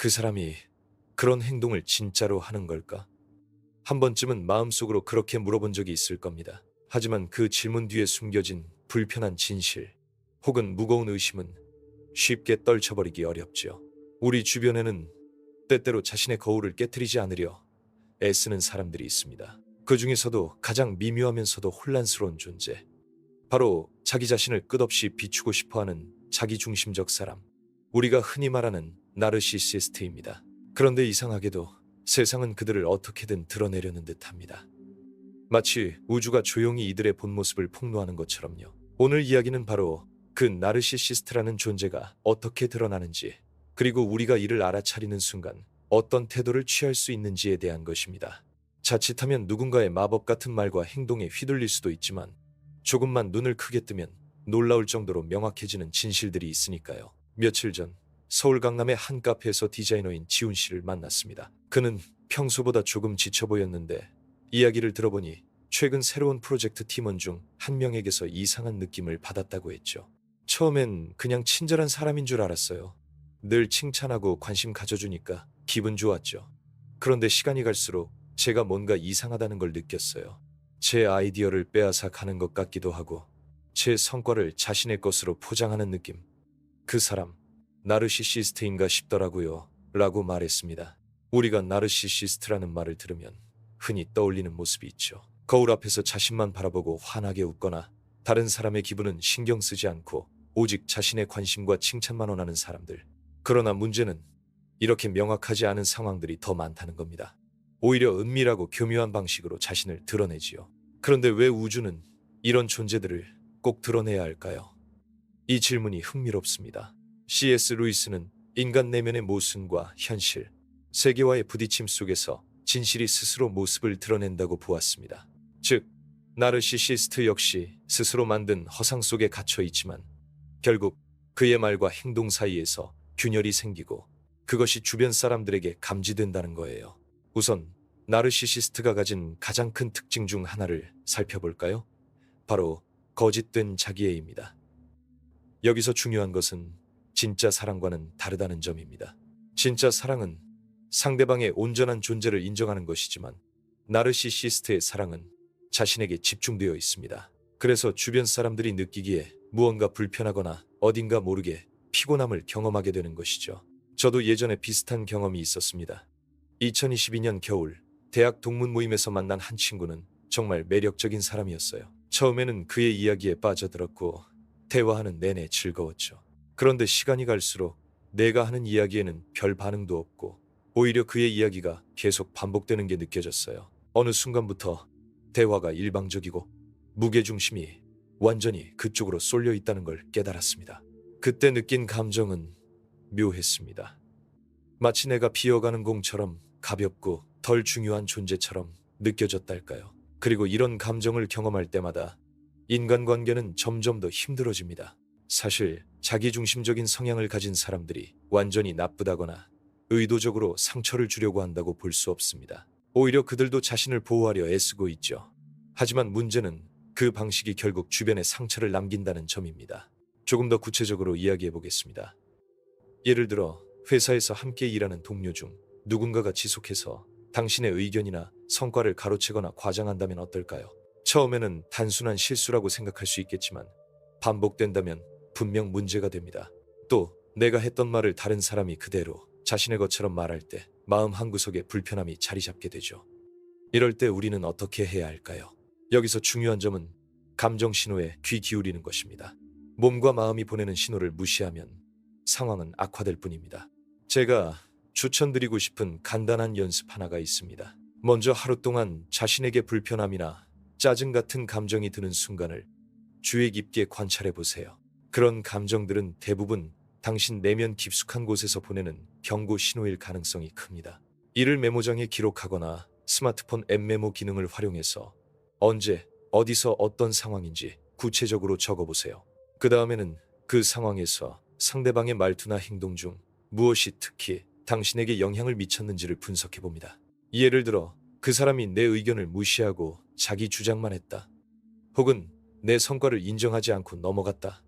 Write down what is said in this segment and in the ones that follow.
그 사람이 그런 행동을 진짜로 하는 걸까? 한 번쯤은 마음속으로 그렇게 물어본 적이 있을 겁니다. 하지만 그 질문 뒤에 숨겨진 불편한 진실 혹은 무거운 의심은 쉽게 떨쳐버리기 어렵죠. 우리 주변에는 때때로 자신의 거울을 깨트리지 않으려 애쓰는 사람들이 있습니다. 그 중에서도 가장 미묘하면서도 혼란스러운 존재, 바로 자기 자신을 끝없이 비추고 싶어하는 자기중심적 사람, 우리가 흔히 말하는 나르시시스트입니다. 그런데 이상하게도 세상은 그들을 어떻게든 드러내려는 듯합니다. 마치 우주가 조용히 이들의 본 모습을 폭로하는 것처럼요. 오늘 이야기는 바로 그 나르시시스트라는 존재가 어떻게 드러나는지, 그리고 우리가 이를 알아차리는 순간 어떤 태도를 취할 수 있는지에 대한 것입니다. 자칫하면 누군가의 마법 같은 말과 행동에 휘둘릴 수도 있지만, 조금만 눈을 크게 뜨면 놀라울 정도로 명확해지는 진실들이 있으니까요. 며칠 전 서울 강남의 한 카페에서 디자이너인 지훈 씨를 만났습니다. 그는 평소보다 조금 지쳐 보였는데, 이야기를 들어보니 최근 새로운 프로젝트 팀원 중 한 명에게서 이상한 느낌을 받았다고 했죠. 처음엔 그냥 친절한 사람인 줄 알았어요. 늘 칭찬하고 관심 가져주니까 기분 좋았죠. 그런데 시간이 갈수록 제가 뭔가 이상하다는 걸 느꼈어요. 제 아이디어를 빼앗아 가는 것 같기도 하고, 제 성과를 자신의 것으로 포장하는 느낌. 그 사람, 나르시시스트인가 싶더라고요. 라고 말했습니다. 우리가 나르시시스트라는 말을 들으면 흔히 떠올리는 모습이 있죠. 거울 앞에서 자신만 바라보고 환하게 웃거나, 다른 사람의 기분은 신경 쓰지 않고 오직 자신의 관심과 칭찬만 원하는 사람들. 그러나 문제는 이렇게 명확하지 않은 상황들이 더 많다는 겁니다. 오히려 은밀하고 교묘한 방식으로 자신을 드러내지요. 그런데 왜 우주는 이런 존재들을 꼭 드러내야 할까요? 이 질문이 흥미롭습니다. C.S. 루이스는 인간 내면의 모순과 현실, 세계와의 부딪힘 속에서 진실이 스스로 모습을 드러낸다고 보았습니다. 즉, 나르시시스트 역시 스스로 만든 허상 속에 갇혀 있지만, 결국 그의 말과 행동 사이에서 균열이 생기고 그것이 주변 사람들에게 감지된다는 거예요. 우선 나르시시스트가 가진 가장 큰 특징 중 하나를 살펴볼까요? 바로 거짓된 자기애입니다. 여기서 중요한 것은 진짜 사랑과는 다르다는 점입니다. 진짜 사랑은 상대방의 온전한 존재를 인정하는 것이지만, 나르시시스트의 사랑은 자신에게 집중되어 있습니다. 그래서 주변 사람들이 느끼기에 무언가 불편하거나 어딘가 모르게 피곤함을 경험하게 되는 것이죠. 저도 예전에 비슷한 경험이 있었습니다. 2022년 겨울, 대학 동문 모임에서 만난 한 친구는 정말 매력적인 사람이었어요. 처음에는 그의 이야기에 빠져들었고 대화하는 내내 즐거웠죠. 그런데 시간이 갈수록 내가 하는 이야기에는 별 반응도 없고, 오히려 그의 이야기가 계속 반복되는 게 느껴졌어요. 어느 순간부터 대화가 일방적이고 무게중심이 완전히 그쪽으로 쏠려 있다는 걸 깨달았습니다. 그때 느낀 감정은 묘했습니다. 마치 내가 비어가는 공처럼 가볍고 덜 중요한 존재처럼 느껴졌달까요. 그리고 이런 감정을 경험할 때마다 인간관계는 점점 더 힘들어집니다. 사실 자기중심적인 성향을 가진 사람들이 완전히 나쁘다거나 의도적으로 상처를 주려고 한다고 볼 수 없습니다. 오히려 그들도 자신을 보호하려 애쓰고 있죠. 하지만 문제는 그 방식이 결국 주변에 상처를 남긴다는 점입니다. 조금 더 구체적으로 이야기해 보겠습니다. 예를 들어 회사에서 함께 일하는 동료 중 누군가가 지속해서 당신의 의견이나 성과를 가로채거나 과장한다면 어떨까요? 처음에는 단순한 실수라고 생각할 수 있겠지만, 반복된다면 분명 문제가 됩니다. 또 내가 했던 말을 다른 사람이 그대로 자신의 것처럼 말할 때 마음 한구석에 불편함이 자리 잡게 되죠. 이럴 때 우리는 어떻게 해야 할까요? 여기서 중요한 점은 감정 신호에 귀 기울이는 것입니다. 몸과 마음이 보내는 신호를 무시하면 상황은 악화될 뿐입니다. 제가 추천드리고 싶은 간단한 연습 하나가 있습니다. 먼저 하루 동안 자신에게 불편함이나 짜증 같은 감정이 드는 순간을 주의 깊게 관찰해 보세요. 그런 감정들은 대부분 당신 내면 깊숙한 곳에서 보내는 경고 신호일 가능성이 큽니다. 이를 메모장에 기록하거나 스마트폰 앱 메모 기능을 활용해서 언제, 어디서 어떤 상황인지 구체적으로 적어보세요. 그 다음에는 그 상황에서 상대방의 말투나 행동 중 무엇이 특히 당신에게 영향을 미쳤는지를 분석해봅니다. 예를 들어 그 사람이 내 의견을 무시하고 자기 주장만 했다. 혹은 내 성과를 인정하지 않고 넘어갔다.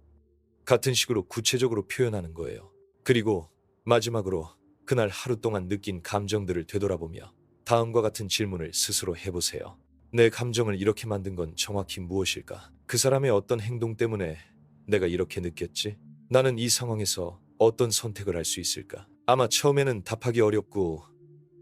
같은 식으로 구체적으로 표현하는 거예요. 그리고 마지막으로 그날 하루 동안 느낀 감정들을 되돌아보며 다음과 같은 질문을 스스로 해보세요. 내 감정을 이렇게 만든 건 정확히 무엇일까? 그 사람의 어떤 행동 때문에 내가 이렇게 느꼈지? 나는 이 상황에서 어떤 선택을 할 수 있을까? 아마 처음에는 답하기 어렵고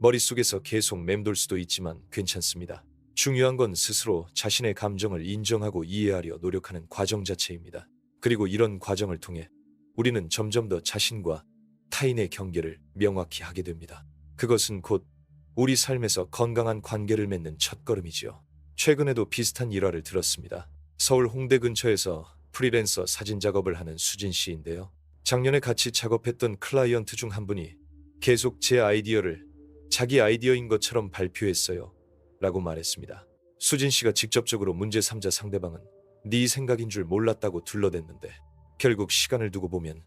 머릿속에서 계속 맴돌 수도 있지만 괜찮습니다. 중요한 건 스스로 자신의 감정을 인정하고 이해하려 노력하는 과정 자체입니다. 그리고 이런 과정을 통해 우리는 점점 더 자신과 타인의 경계를 명확히 하게 됩니다. 그것은 곧 우리 삶에서 건강한 관계를 맺는 첫걸음이지요. 최근에도 비슷한 일화를 들었습니다. 서울 홍대 근처에서 프리랜서 사진 작업을 하는 수진 씨인데요. 작년에 같이 작업했던 클라이언트 중 한 분이 계속 제 아이디어를 자기 아이디어인 것처럼 발표했어요. 라고 말했습니다. 수진 씨가 직접적으로 문제 삼자 상대방은 네 생각인 줄 몰랐다고 둘러댔는데 결국 시간을 두고 보면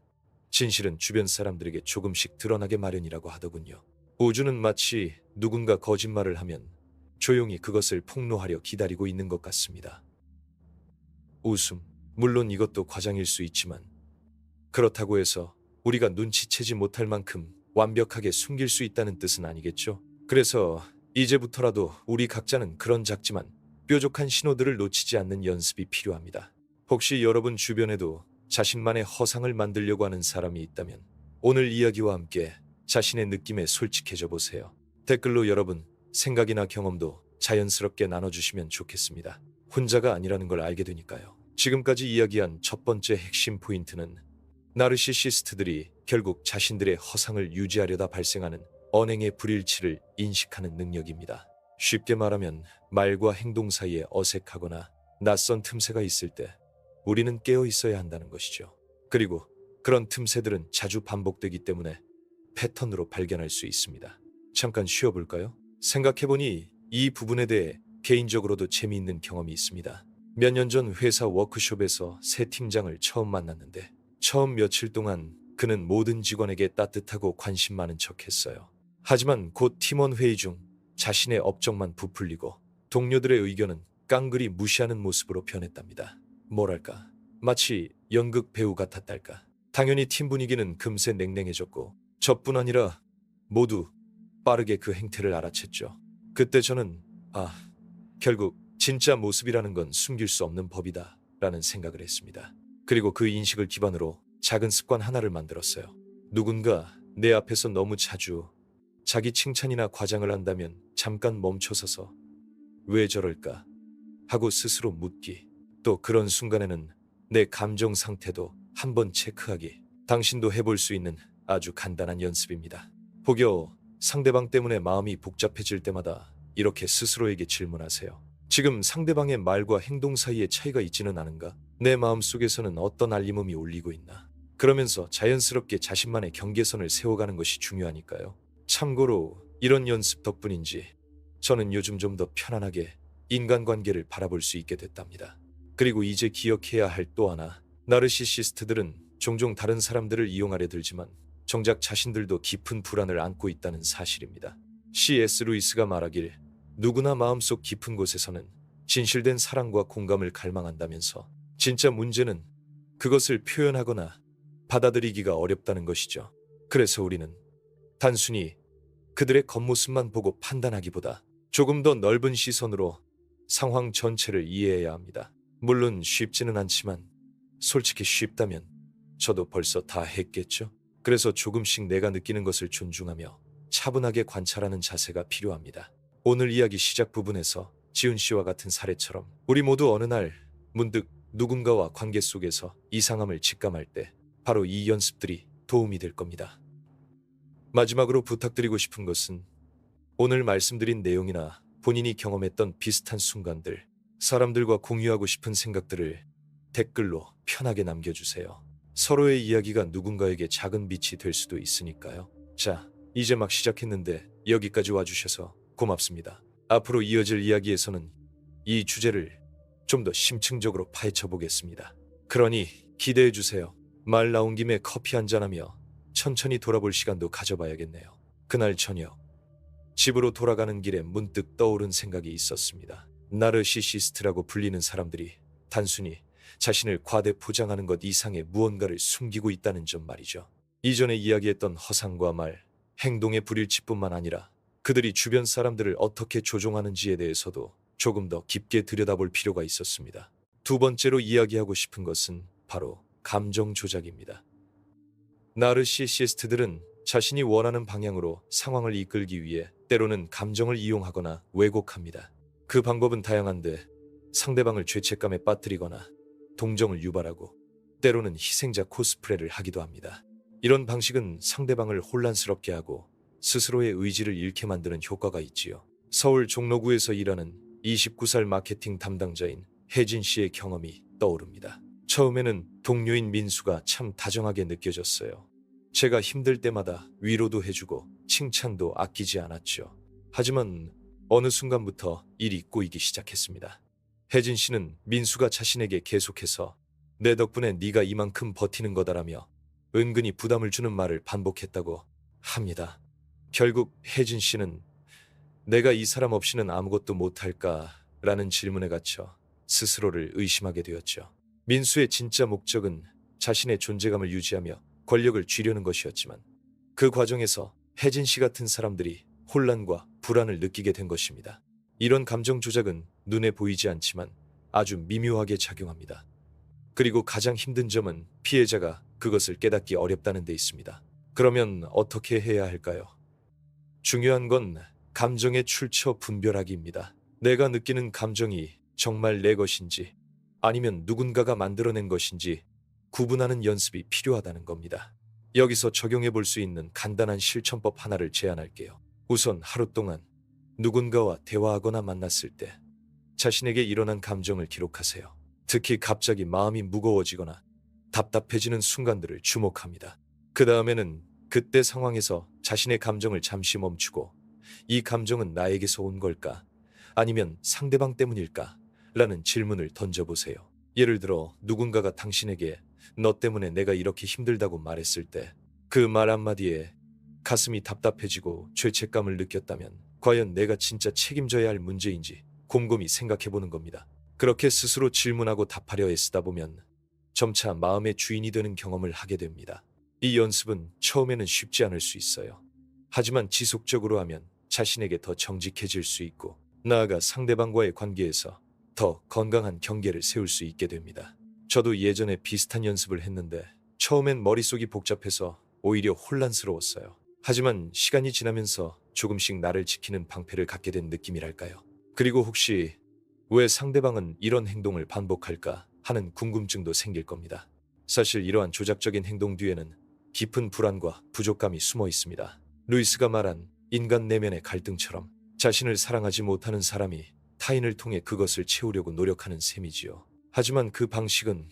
진실은 주변 사람들에게 조금씩 드러나게 마련이라고 하더군요. 우주는 마치 누군가 거짓말을 하면 조용히 그것을 폭로하려 기다리고 있는 것 같습니다. 웃음. 물론 이것도 과장일 수 있지만 그렇다고 해서 우리가 눈치채지 못할 만큼 완벽하게 숨길 수 있다는 뜻은 아니겠죠? 그래서 이제부터라도 우리 각자는 그런 작지만 뾰족한 신호들을 놓치지 않는 연습이 필요합니다. 혹시 여러분 주변에도 자신만의 허상을 만들려고 하는 사람이 있다면 오늘 이야기와 함께 자신의 느낌에 솔직해져 보세요. 댓글로 여러분 생각이나 경험도 자연스럽게 나눠주시면 좋겠습니다. 혼자가 아니라는 걸 알게 되니까요. 지금까지 이야기한 첫 번째 핵심 포인트는 나르시시스트들이 결국 자신들의 허상을 유지하려다 발생하는 언행의 불일치를 인식하는 능력입니다. 쉽게 말하면 말과 행동 사이에 어색하거나 낯선 틈새가 있을 때 우리는 깨어 있어야 한다는 것이죠. 그리고 그런 틈새들은 자주 반복되기 때문에 패턴으로 발견할 수 있습니다. 잠깐 쉬어볼까요? 생각해보니 이 부분에 대해 개인적으로도 재미있는 경험이 있습니다. 몇 년 전 회사 워크숍에서 새 팀장을 처음 만났는데 처음 며칠 동안 그는 모든 직원에게 따뜻하고 관심 많은 척했어요. 하지만 곧 팀원 회의 중 자신의 업적만 부풀리고 동료들의 의견은 깡그리 무시하는 모습으로 변했답니다. 뭐랄까, 마치 연극 배우 같았달까. 당연히 팀 분위기는 금세 냉랭해졌고 저뿐 아니라 모두 빠르게 그 행태를 알아챘죠. 그때 저는 결국 진짜 모습이라는 건 숨길 수 없는 법이다 라는 생각을 했습니다. 그리고 그 인식을 기반으로 작은 습관 하나를 만들었어요. 누군가 내 앞에서 너무 자주 자기 칭찬이나 과장을 한다면 잠깐 멈춰서서 왜 저럴까 하고 스스로 묻기. 또 그런 순간에는 내 감정 상태도 한번 체크하기. 당신도 해볼 수 있는 아주 간단한 연습입니다. 혹여 상대방 때문에 마음이 복잡해질 때마다 이렇게 스스로에게 질문하세요. 지금 상대방의 말과 행동 사이에 차이가 있지는 않은가? 내 마음속에서는 어떤 알림음이 울리고 있나? 그러면서 자연스럽게 자신만의 경계선을 세워가는 것이 중요하니까요. 참고로 이런 연습 덕분인지 저는 요즘 좀 더 편안하게 인간관계를 바라볼 수 있게 됐답니다. 그리고 이제 기억해야 할 또 하나, 나르시시스트들은 종종 다른 사람들을 이용하려 들지만 정작 자신들도 깊은 불안을 안고 있다는 사실입니다. C.S. 루이스가 말하길 누구나 마음속 깊은 곳에서는 진실된 사랑과 공감을 갈망한다면서 진짜 문제는 그것을 표현하거나 받아들이기가 어렵다는 것이죠. 그래서 우리는 단순히 그들의 겉모습만 보고 판단하기보다 조금 더 넓은 시선으로 상황 전체를 이해해야 합니다. 물론 쉽지는 않지만 솔직히 쉽다면 저도 벌써 다 했겠죠. 그래서 조금씩 내가 느끼는 것을 존중하며 차분하게 관찰하는 자세가 필요합니다. 오늘 이야기 시작 부분에서 지훈 씨와 같은 사례처럼 우리 모두 어느 날 문득 누군가와 관계 속에서 이상함을 직감할 때 바로 이 연습들이 도움이 될 겁니다. 마지막으로 부탁드리고 싶은 것은 오늘 말씀드린 내용이나 본인이 경험했던 비슷한 순간들, 사람들과 공유하고 싶은 생각들을 댓글로 편하게 남겨주세요. 서로의 이야기가 누군가에게 작은 빛이 될 수도 있으니까요. 자, 이제 막 시작했는데 여기까지 와주셔서 고맙습니다. 앞으로 이어질 이야기에서는 이 주제를 좀 더 심층적으로 파헤쳐 보겠습니다. 그러니 기대해 주세요. 말 나온 김에 커피 한잔하며 천천히 돌아볼 시간도 가져봐야겠네요. 그날 저녁 집으로 돌아가는 길에 문득 떠오른 생각이 있었습니다. 나르시시스트라고 불리는 사람들이 단순히 자신을 과대 포장하는 것 이상의 무언가를 숨기고 있다는 점 말이죠. 이전에 이야기했던 허상과 말, 행동의 불일치뿐만 아니라 그들이 주변 사람들을 어떻게 조종하는지에 대해서도 조금 더 깊게 들여다볼 필요가 있었습니다. 두 번째로 이야기하고 싶은 것은 바로 감정 조작입니다. 나르시시스트들은 자신이 원하는 방향으로 상황을 이끌기 위해 때로는 감정을 이용하거나 왜곡합니다. 그 방법은 다양한데 상대방을 죄책감에 빠뜨리거나 동정을 유발하고 때로는 희생자 코스프레를 하기도 합니다. 이런 방식은 상대방을 혼란스럽게 하고 스스로의 의지를 잃게 만드는 효과가 있지요. 서울 종로구에서 일하는 29살 마케팅 담당자인 혜진 씨의 경험이 떠오릅니다. 처음에는 동료인 민수가 참 다정하게 느껴졌어요. 제가 힘들 때마다 위로도 해주고 칭찬도 아끼지 않았죠. 하지만 어느 순간부터 일이 꼬이기 시작했습니다. 혜진 씨는 민수가 자신에게 계속해서 내 덕분에 네가 이만큼 버티는 거다라며 은근히 부담을 주는 말을 반복했다고 합니다. 결국 혜진 씨는 내가 이 사람 없이는 아무것도 못할까라는 질문에 갇혀 스스로를 의심하게 되었죠. 민수의 진짜 목적은 자신의 존재감을 유지하며 권력을 쥐려는 것이었지만 그 과정에서 혜진 씨 같은 사람들이 혼란과 불안을 느끼게 된 것입니다. 이런 감정 조작은 눈에 보이지 않지만 아주 미묘하게 작용합니다. 그리고 가장 힘든 점은 피해자가 그것을 깨닫기 어렵다는 데 있습니다. 그러면 어떻게 해야 할까요? 중요한 건 감정의 출처 분별하기입니다. 내가 느끼는 감정이 정말 내 것인지 아니면 누군가가 만들어낸 것인지 구분하는 연습이 필요하다는 겁니다. 여기서 적용해 볼 수 있는 간단한 실천법 하나를 제안할게요. 우선 하루 동안 누군가와 대화하거나 만났을 때 자신에게 일어난 감정을 기록하세요. 특히 갑자기 마음이 무거워지거나 답답해지는 순간들을 주목합니다. 그 다음에는 그때 상황에서 자신의 감정을 잠시 멈추고 이 감정은 나에게서 온 걸까? 아니면 상대방 때문일까? 라는 질문을 던져보세요. 예를 들어 누군가가 당신에게 너 때문에 내가 이렇게 힘들다고 말했을 때 그 말 한마디에 가슴이 답답해지고 죄책감을 느꼈다면 과연 내가 진짜 책임져야 할 문제인지 곰곰이 생각해보는 겁니다. 그렇게 스스로 질문하고 답하려 애쓰다 보면 점차 마음의 주인이 되는 경험을 하게 됩니다. 이 연습은 처음에는 쉽지 않을 수 있어요. 하지만 지속적으로 하면 자신에게 더 정직해질 수 있고 나아가 상대방과의 관계에서 더 건강한 경계를 세울 수 있게 됩니다. 저도 예전에 비슷한 연습을 했는데 처음엔 머릿속이 복잡해서 오히려 혼란스러웠어요. 하지만 시간이 지나면서 조금씩 나를 지키는 방패를 갖게 된 느낌이랄까요. 그리고 혹시 왜 상대방은 이런 행동을 반복할까 하는 궁금증도 생길 겁니다. 사실 이러한 조작적인 행동 뒤에는 깊은 불안과 부족감이 숨어 있습니다. 루이스가 말한 인간 내면의 갈등처럼 자신을 사랑하지 못하는 사람이 타인을 통해 그것을 채우려고 노력하는 셈이지요. 하지만 그 방식은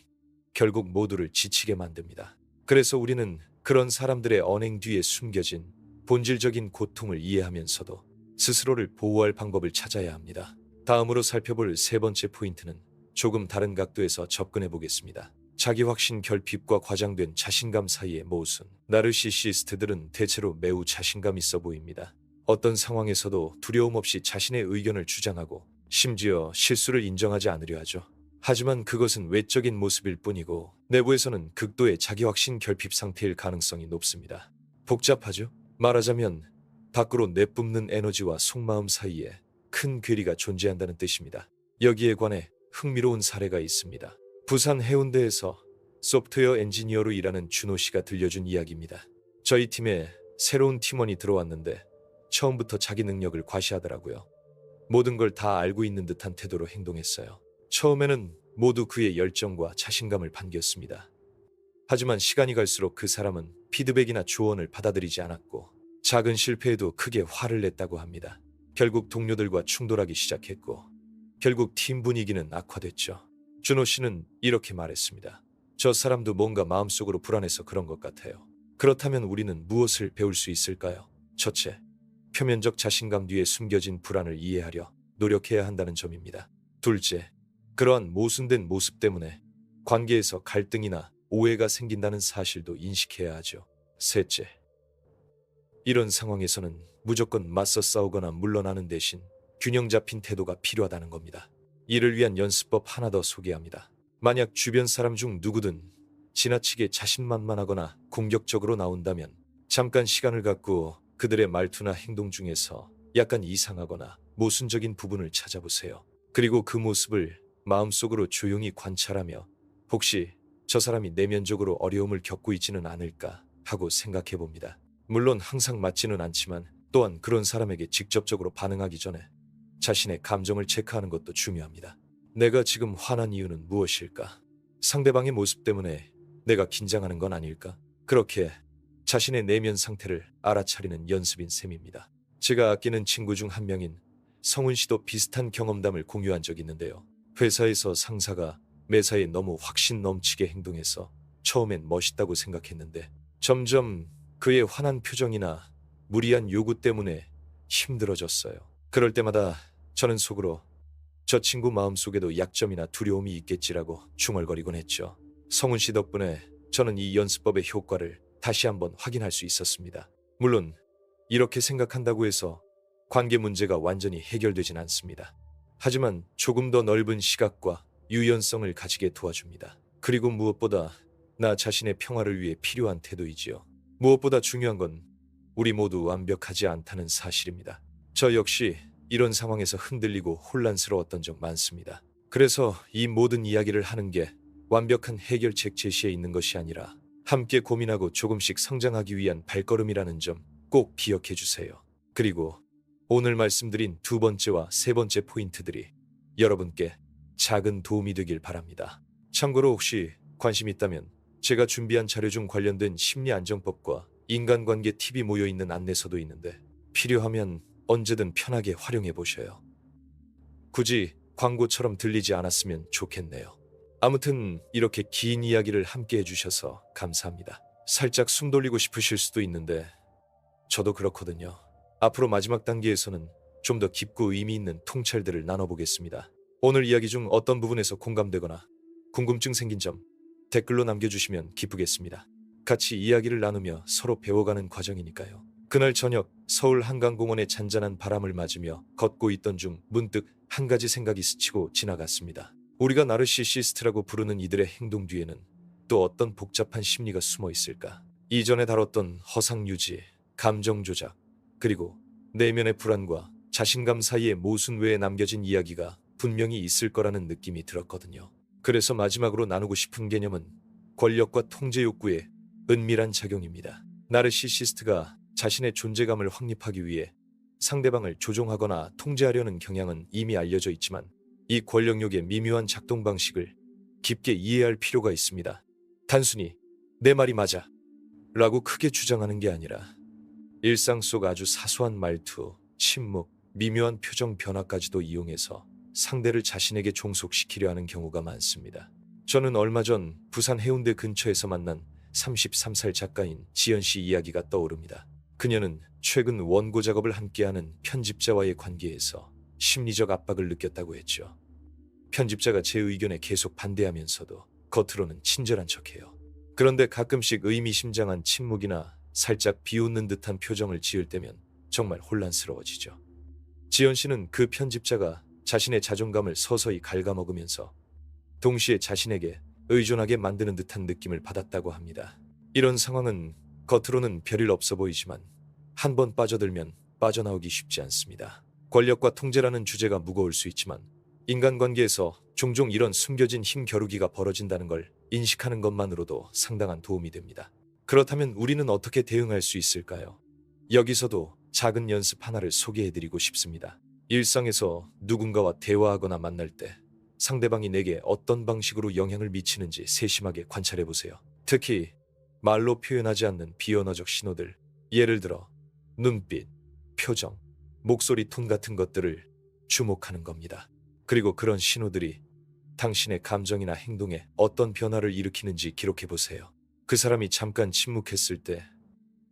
결국 모두를 지치게 만듭니다. 그래서 우리는 그런 사람들의 언행 뒤에 숨겨진 본질적인 고통을 이해하면서도 스스로를 보호할 방법을 찾아야 합니다. 다음으로 살펴볼 세 번째 포인트는 조금 다른 각도에서 접근해 보겠습니다. 자기 확신 결핍과 과장된 자신감 사이의 모순. 나르시시스트들은 대체로 매우 자신감 있어 보입니다. 어떤 상황에서도 두려움 없이 자신의 의견을 주장하고 심지어 실수를 인정하지 않으려 하죠. 하지만 그것은 외적인 모습일 뿐이고 내부에서는 극도의 자기 확신 결핍 상태일 가능성이 높습니다. 복잡하죠? 말하자면 밖으로 내뿜는 에너지와 속마음 사이에 큰 괴리가 존재한다는 뜻입니다. 여기에 관해 흥미로운 사례가 있습니다. 부산 해운대에서 소프트웨어 엔지니어로 일하는 준호 씨가 들려준 이야기입니다. 저희 팀에 새로운 팀원이 들어왔는데 처음부터 자기 능력을 과시하더라고요. 모든 걸 다 알고 있는 듯한 태도로 행동했어요. 처음에는 모두 그의 열정과 자신감을 반겼습니다. 하지만 시간이 갈수록 그 사람은 피드백이나 조언을 받아들이지 않았고 작은 실패에도 크게 화를 냈다고 합니다. 결국 동료들과 충돌하기 시작했고 결국 팀 분위기는 악화됐죠. 준호 씨는 이렇게 말했습니다. 저 사람도 뭔가 마음속으로 불안해서 그런 것 같아요. 그렇다면 우리는 무엇을 배울 수 있을까요? 첫째, 표면적 자신감 뒤에 숨겨진 불안을 이해하려 노력해야 한다는 점입니다. 둘째, 그러한 모순된 모습 때문에 관계에서 갈등이나 오해가 생긴다는 사실도 인식해야 하죠. 셋째, 이런 상황에서는 무조건 맞서 싸우거나 물러나는 대신 균형 잡힌 태도가 필요하다는 겁니다. 이를 위한 연습법 하나 더 소개합니다. 만약 주변 사람 중 누구든 지나치게 자신만만하거나 공격적으로 나온다면 잠깐 시간을 갖고 그들의 말투나 행동 중에서 약간 이상하거나 모순적인 부분을 찾아보세요. 그리고 그 모습을 마음속으로 조용히 관찰하며 혹시 저 사람이 내면적으로 어려움을 겪고 있지는 않을까 하고 생각해 봅니다. 물론 항상 맞지는 않지만 또한 그런 사람에게 직접적으로 반응하기 전에 자신의 감정을 체크하는 것도 중요합니다. 내가 지금 화난 이유는 무엇일까? 상대방의 모습 때문에 내가 긴장하는 건 아닐까? 그렇게 자신의 내면 상태를 알아차리는 연습인 셈입니다. 제가 아끼는 친구 중 한 명인 성훈 씨도 비슷한 경험담을 공유한 적이 있는데요. 회사에서 상사가 매사에 너무 확신 넘치게 행동해서 처음엔 멋있다고 생각했는데 점점 그의 환한 표정이나 무리한 요구 때문에 힘들어졌어요. 그럴 때마다 저는 속으로 저 친구 마음속에도 약점이나 두려움이 있겠지라고 중얼거리곤 했죠. 성훈 씨 덕분에 저는 이 연습법의 효과를 다시 한번 확인할 수 있었습니다. 물론 이렇게 생각한다고 해서 관계 문제가 완전히 해결되진 않습니다. 하지만 조금 더 넓은 시각과 유연성을 가지게 도와줍니다. 그리고 무엇보다 나 자신의 평화를 위해 필요한 태도이지요. 무엇보다 중요한 건 우리 모두 완벽하지 않다는 사실입니다. 저 역시 이런 상황에서 흔들리고 혼란스러웠던 적 많습니다. 그래서 이 모든 이야기를 하는 게 완벽한 해결책 제시에 있는 것이 아니라 함께 고민하고 조금씩 성장하기 위한 발걸음이라는 점 꼭 기억해 주세요. 그리고 오늘 말씀드린 두 번째와 세 번째 포인트들이 여러분께 작은 도움이 되길 바랍니다. 참고로 혹시 관심 있다면 제가 준비한 자료 중 관련된 심리안정법과 인간관계 팁이 모여있는 안내서도 있는데 필요하면 언제든 편하게 활용해 보셔요. 굳이 광고처럼 들리지 않았으면 좋겠네요. 아무튼 이렇게 긴 이야기를 함께 해주셔서 감사합니다. 살짝 숨 돌리고 싶으실 수도 있는데 저도 그렇거든요. 앞으로 마지막 단계에서는 좀 더 깊고 의미 있는 통찰들을 나눠보겠습니다. 오늘 이야기 중 어떤 부분에서 공감되거나 궁금증 생긴 점 댓글로 남겨주시면 기쁘겠습니다. 같이 이야기를 나누며 서로 배워가는 과정이니까요. 그날 저녁 서울 한강공원의 잔잔한 바람을 맞으며 걷고 있던 중 문득 한 가지 생각이 스치고 지나갔습니다. 우리가 나르시시스트라고 부르는 이들의 행동 뒤에는 또 어떤 복잡한 심리가 숨어 있을까? 이전에 다뤘던 허상 유지, 감정 조작, 그리고 내면의 불안과 자신감 사이에 모순 외에 남겨진 이야기가 분명히 있을 거라는 느낌이 들었거든요. 그래서 마지막으로 나누고 싶은 개념은 권력과 통제 욕구의 은밀한 작용입니다. 나르시시스트가 자신의 존재감을 확립하기 위해 상대방을 조종하거나 통제하려는 경향은 이미 알려져 있지만 이 권력욕의 미묘한 작동 방식을 깊게 이해할 필요가 있습니다. 단순히 내 말이 맞아 라고 크게 주장하는 게 아니라 일상 속 아주 사소한 말투, 침묵, 미묘한 표정 변화까지도 이용해서 상대를 자신에게 종속시키려 하는 경우가 많습니다. 저는 얼마 전 부산 해운대 근처에서 만난 33살 작가인 지연 씨 이야기가 떠오릅니다. 그녀는 최근 원고 작업을 함께하는 편집자와의 관계에서 심리적 압박을 느꼈다고 했죠. 편집자가 제 의견에 계속 반대하면서도 겉으로는 친절한 척해요. 그런데 가끔씩 의미심장한 침묵이나 살짝 비웃는 듯한 표정을 지을 때면 정말 혼란스러워지죠. 지연 씨는 그 편집자가 자신의 자존감을 서서히 갉아먹으면서 동시에 자신에게 의존하게 만드는 듯한 느낌을 받았다고 합니다. 이런 상황은 겉으로는 별일 없어 보이지만 한 번 빠져들면 빠져나오기 쉽지 않습니다. 권력과 통제라는 주제가 무거울 수 있지만 인간관계에서 종종 이런 숨겨진 힘 겨루기가 벌어진다는 걸 인식하는 것만으로도 상당한 도움이 됩니다. 그렇다면 우리는 어떻게 대응할 수 있을까요? 여기서도 작은 연습 하나를 소개해드리고 싶습니다. 일상에서 누군가와 대화하거나 만날 때 상대방이 내게 어떤 방식으로 영향을 미치는지 세심하게 관찰해보세요. 특히 말로 표현하지 않는 비언어적 신호들, 예를 들어 눈빛, 표정, 목소리 톤 같은 것들을 주목하는 겁니다. 그리고 그런 신호들이 당신의 감정이나 행동에 어떤 변화를 일으키는지 기록해보세요. 그 사람이 잠깐 침묵했을 때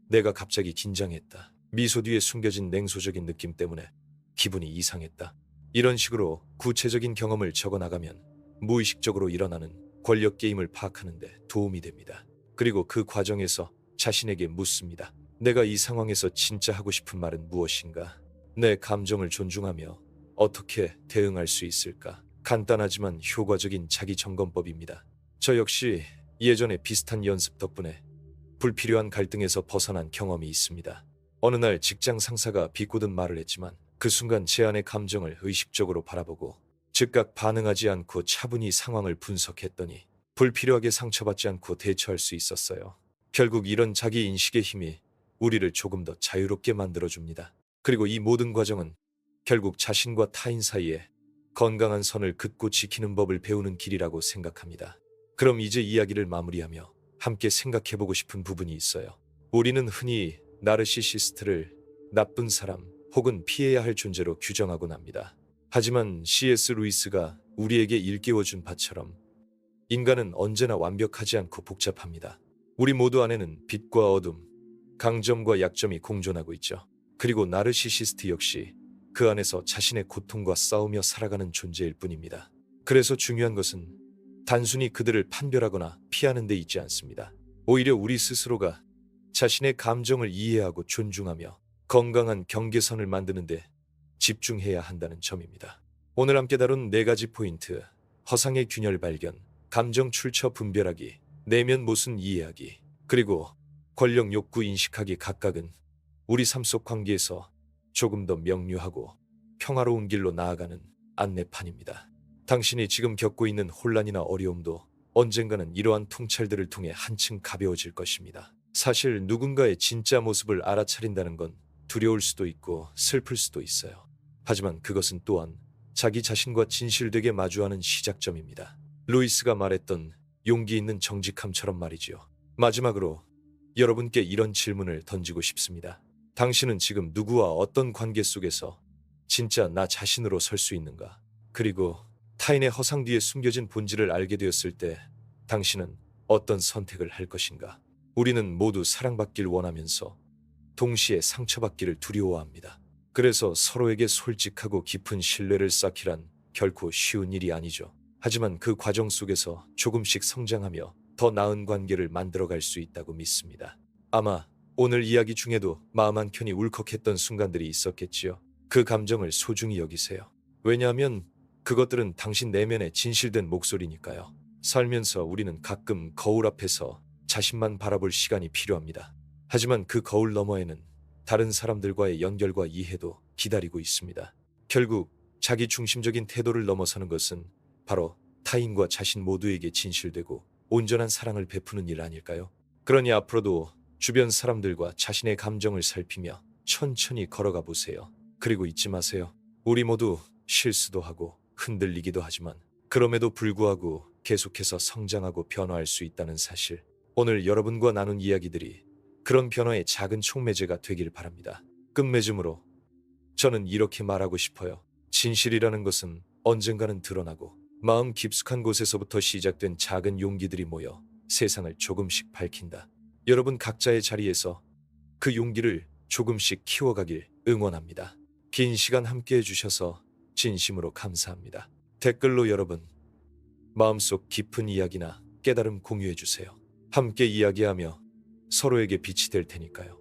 내가 갑자기 긴장했다. 미소 뒤에 숨겨진 냉소적인 느낌 때문에 기분이 이상했다. 이런 식으로 구체적인 경험을 적어나가면 무의식적으로 일어나는 권력 게임을 파악하는 데 도움이 됩니다. 그리고 그 과정에서 자신에게 묻습니다. 내가 이 상황에서 진짜 하고 싶은 말은 무엇인가? 내 감정을 존중하며 어떻게 대응할 수 있을까? 간단하지만 효과적인 자기 점검법입니다. 저 역시 예전에 비슷한 연습 덕분에 불필요한 갈등에서 벗어난 경험이 있습니다. 어느 날 직장 상사가 비꼬듯 말을 했지만 그 순간 제 안의 감정을 의식적으로 바라보고 즉각 반응하지 않고 차분히 상황을 분석했더니 불필요하게 상처받지 않고 대처할 수 있었어요. 결국 이런 자기 인식의 힘이 우리를 조금 더 자유롭게 만들어줍니다. 그리고 이 모든 과정은 결국 자신과 타인 사이에 건강한 선을 긋고 지키는 법을 배우는 길이라고 생각합니다. 그럼 이제 이야기를 마무리하며 함께 생각해보고 싶은 부분이 있어요. 우리는 흔히 나르시시스트를 나쁜 사람 혹은 피해야 할 존재로 규정하곤 합니다. 하지만 C.S. 루이스가 우리에게 일깨워준 바처럼 인간은 언제나 완벽하지 않고 복잡합니다. 우리 모두 안에는 빛과 어둠, 강점과 약점이 공존하고 있죠. 그리고 나르시시스트 역시 그 안에서 자신의 고통과 싸우며 살아가는 존재일 뿐입니다. 그래서 중요한 것은 단순히 그들을 판별하거나 피하는 데 있지 않습니다. 오히려 우리 스스로가 자신의 감정을 이해하고 존중하며 건강한 경계선을 만드는 데 집중해야 한다는 점입니다. 오늘 함께 다룬 4가지 포인트, 허상의 균열 발견, 감정 출처 분별하기, 내면 모순 이해하기, 그리고 권력 욕구 인식하기 각각은 우리 삶 속 관계에서 조금 더 명료하고 평화로운 길로 나아가는 안내판입니다. 당신이 지금 겪고 있는 혼란이나 어려움도 언젠가는 이러한 통찰들을 통해 한층 가벼워질 것입니다. 사실 누군가의 진짜 모습을 알아차린다는 건 두려울 수도 있고 슬플 수도 있어요. 하지만 그것은 또한 자기 자신과 진실되게 마주하는 시작점입니다. 루이스가 말했던 용기 있는 정직함처럼 말이지요. 마지막으로 여러분께 이런 질문을 던지고 싶습니다. 당신은 지금 누구와 어떤 관계 속에서 진짜 나 자신으로 설 수 있는가? 그리고 타인의 허상 뒤에 숨겨진 본질을 알게 되었을 때 당신은 어떤 선택을 할 것인가? 우리는 모두 사랑받길 원하면서 동시에 상처받기를 두려워합니다. 그래서 서로에게 솔직하고 깊은 신뢰를 쌓기란 결코 쉬운 일이 아니죠. 하지만 그 과정 속에서 조금씩 성장하며 더 나은 관계를 만들어갈 수 있다고 믿습니다. 아마 오늘 이야기 중에도 마음 한켠이 울컥했던 순간들이 있었겠지요. 그 감정을 소중히 여기세요. 왜냐하면 그것들은 당신 내면의 진실된 목소리니까요. 살면서 우리는 가끔 거울 앞에서 자신만 바라볼 시간이 필요합니다. 하지만 그 거울 너머에는 다른 사람들과의 연결과 이해도 기다리고 있습니다. 결국 자기 중심적인 태도를 넘어서는 것은 바로 타인과 자신 모두에게 진실되고 온전한 사랑을 베푸는 일 아닐까요? 그러니 앞으로도 주변 사람들과 자신의 감정을 살피며 천천히 걸어가 보세요. 그리고 잊지 마세요. 우리 모두 실수도 하고 흔들리기도 하지만 그럼에도 불구하고 계속해서 성장하고 변화할 수 있다는 사실. 오늘 여러분과 나눈 이야기들이 그런 변화의 작은 촉매제가 되길 바랍니다. 끝맺음으로 저는 이렇게 말하고 싶어요. 진실이라는 것은 언젠가는 드러나고 마음 깊숙한 곳에서부터 시작된 작은 용기들이 모여 세상을 조금씩 밝힌다. 여러분 각자의 자리에서 그 용기를 조금씩 키워가길 응원합니다. 긴 시간 함께 해주셔서 진심으로 감사합니다. 댓글로 여러분 마음속 깊은 이야기나 깨달음 공유해주세요. 함께 이야기하며 서로에게 빛이 될 테니까요.